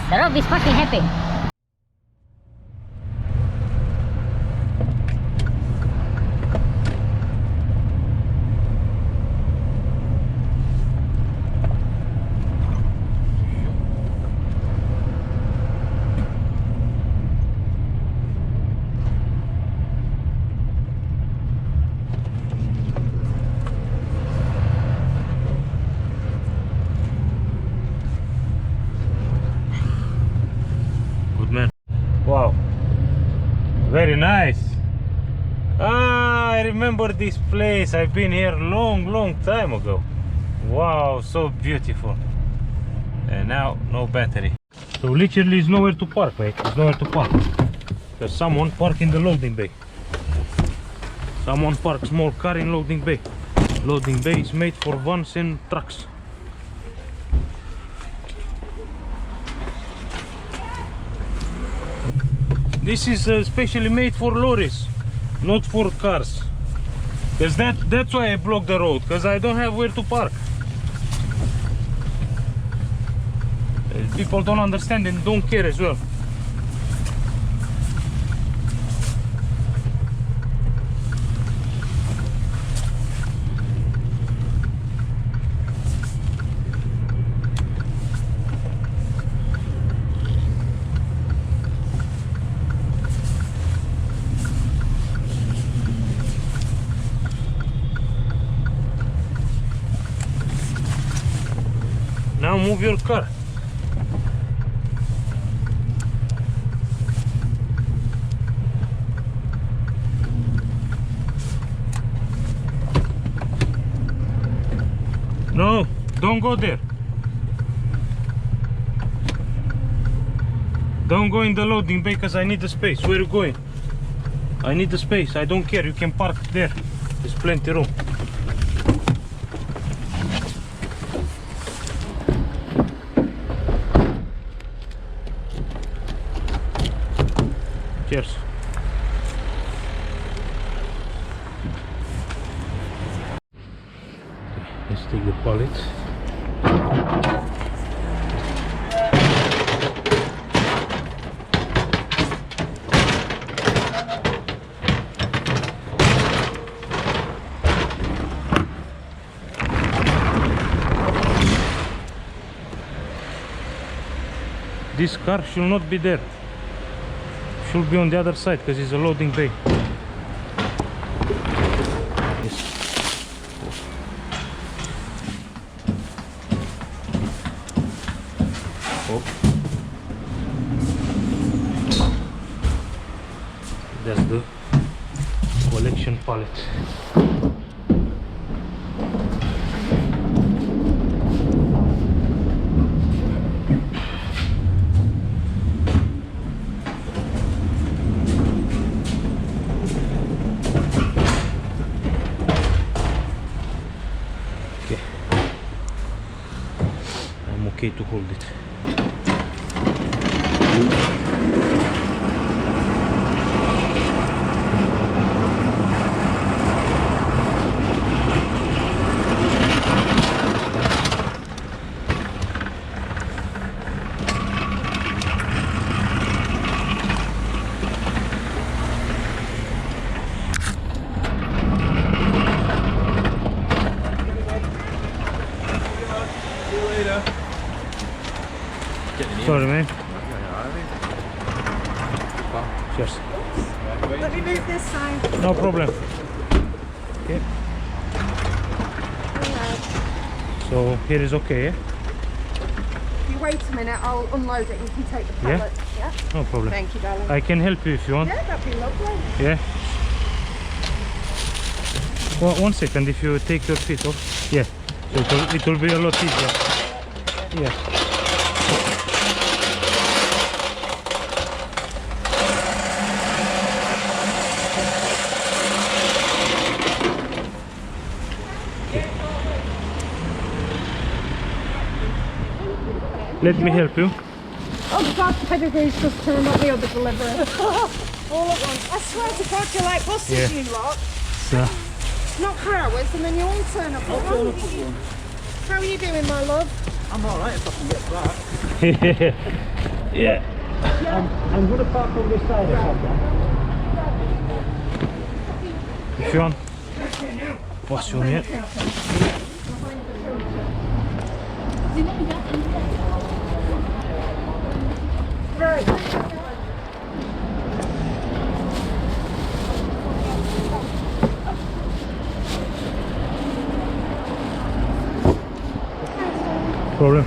The Rob is fucking happy. Wow, very nice. I remember this place. I've been here long time ago. Wow, so beautiful. And now no battery. So literally it's nowhere to park, mate. There's nowhere to park. There's someone parked in the loading bay. Someone parked small car in loading bay. Loading bay is made for vans and trucks. This is specially made for lorries, not for cars. Because that's why I blocked the road, because I don't have where to park. People don't understand and don't care as well. Now move your car. No, don't go there. Don't go in the loading bay because I need the space. Where are you going? I need the space. I don't care. You can park there. There's plenty room. Cheers. Let's take the pallets. This car should not be there. Should be on the other side because it's a loading bay. Yes. Oh. That's the collection pallet. Okay to hold it. Sorry, man. Cheers. Let me move this side. No problem. Okay. So here is okay, yeah? If you wait a minute, I'll unload it and you can take the pallet. Yeah? No problem. Thank you, darling. I can help you if you want. Yeah, that'd be lovely. Yeah. Well, 1 second, if you take your feet off. Yeah. So it will be a lot easier. Yeah. Let me help you. Oh God, Pedigree's just turned up the other delivery. All at once. I swear to God, you're like buses, you lot. So, Not for hours, and then you all turn up. How are you doing, my love? I'm alright if I can get back. Yeah. I'm gonna park on this side or something. If you want. What's your name? Problem.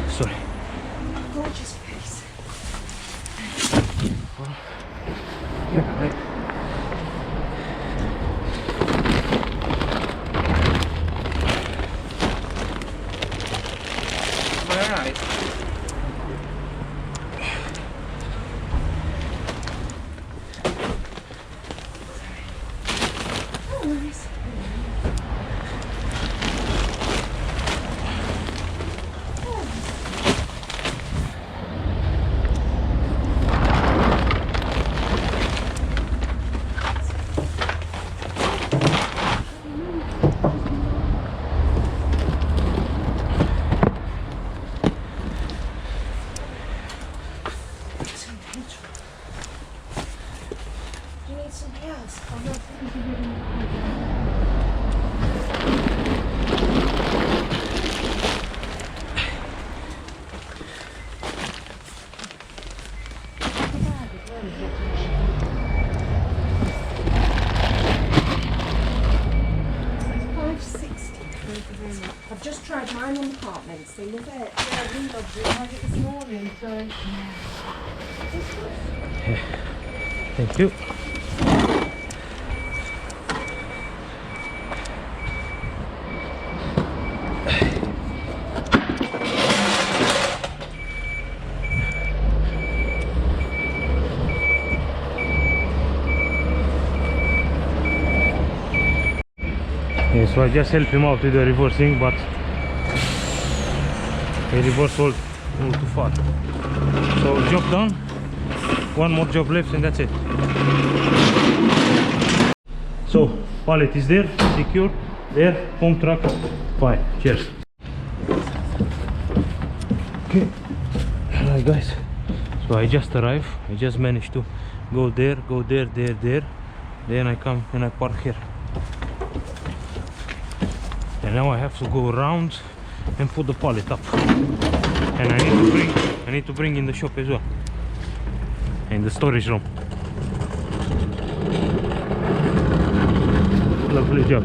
Sorry. Gorgeous face. Yeah, right. Alright. Oh, nice. Do you need something else? I'm not I've just tried mine on apartments. They love it. Yeah, we loved it. I had it this morning, so. Thank you. Yeah, so I just help him out with the reversing, but he reversed all too far. So job done. One more job left and that's it. So pallet is there, secure, there, home truck, fine. Cheers. Okay, alright guys. So I just arrived. I just managed to go there, there. Then I come and I park here. And now I have to go around and put the pallet up. And I need to bring in the shop as well. In the storage room. Lovely job.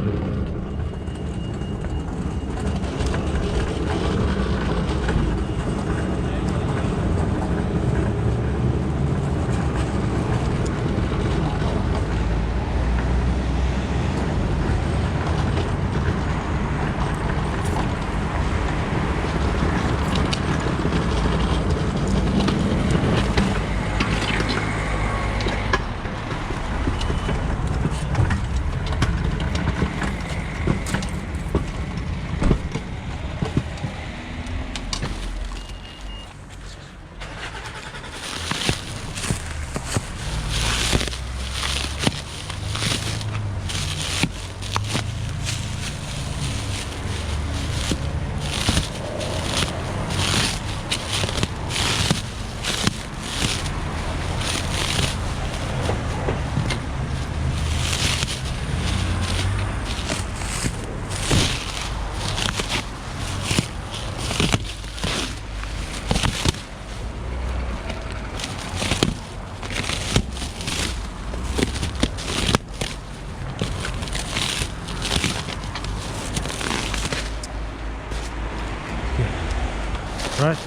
Right.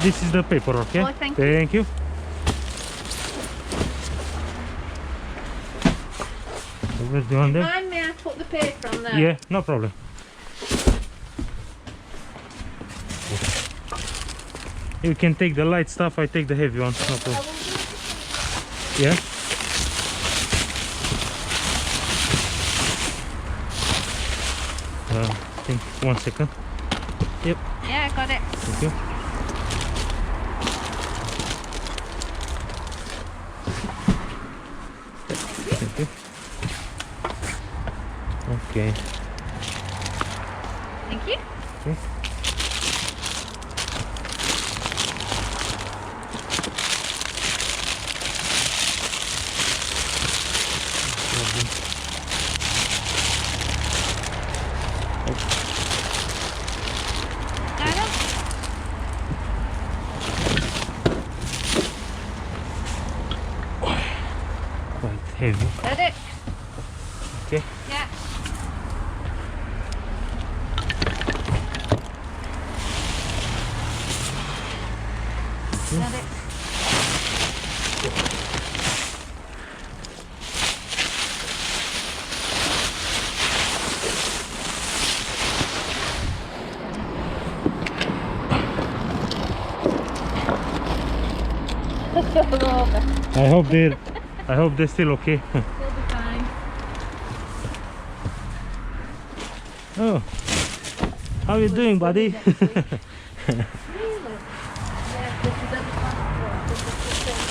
This is the paper, okay? Oh, thank you. Where's the one there? Mind me, I put the paper on there. Yeah, no problem. You can take the light stuff, I take the heavy one. No problem. Yeah? I think 1 second. Yep, Yeah, got it. thank you. Thank you. Okay. Thank you. Okay. Got it? Quite heavy. Got it? Okay. Yeah. Got it. I hope they're still okay. You'll be fine. Oh, how you doing, buddy? Really? Yeah, this is the passport. This is the thing.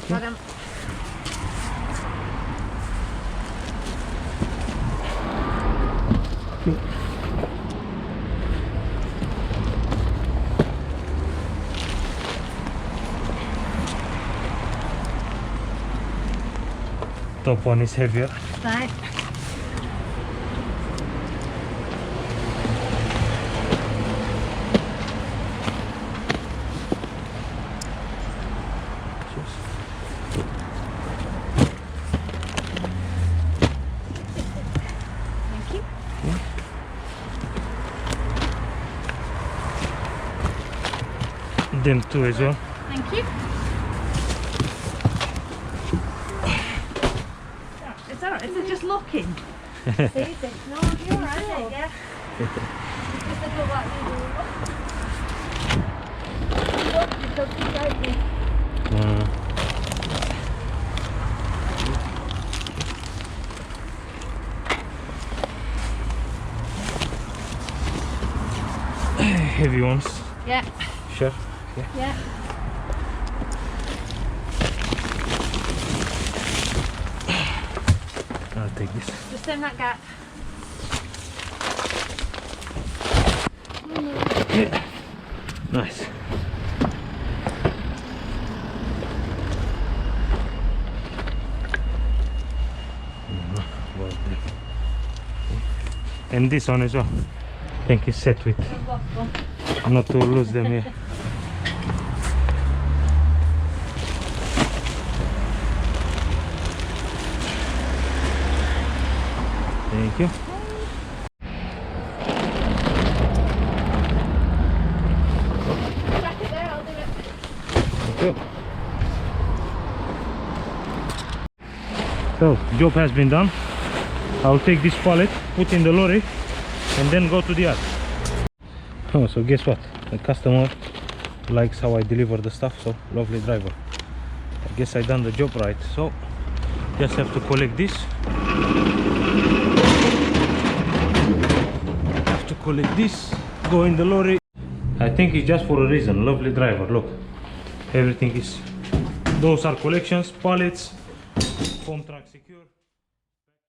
Got him. Top one is heavier. Right. Thank you. Them two as well. Thank you. It's alright, is it just looking? See, it's no, you're alright, yeah. Just a little like you do. Look, you don't me. Heavy ones. Yeah, Sure. Yeah. yeah. I'll take this. Just in that gap. Yeah. Nice. Well done. And this one as well. I think it's set with not to lose them here. Thank you. Back it there, I'll do it. Thank you. So, job has been done. I'll take this pallet, put in the lorry, and then go to the yard. Oh, so guess what? The customer likes how I deliver the stuff, so lovely driver. I guess I done the job right. So, just have to collect this. Have to collect this, go in the lorry. I think it's just for a reason. Lovely driver, look. Everything is, those are collections, pallets, home truck secure.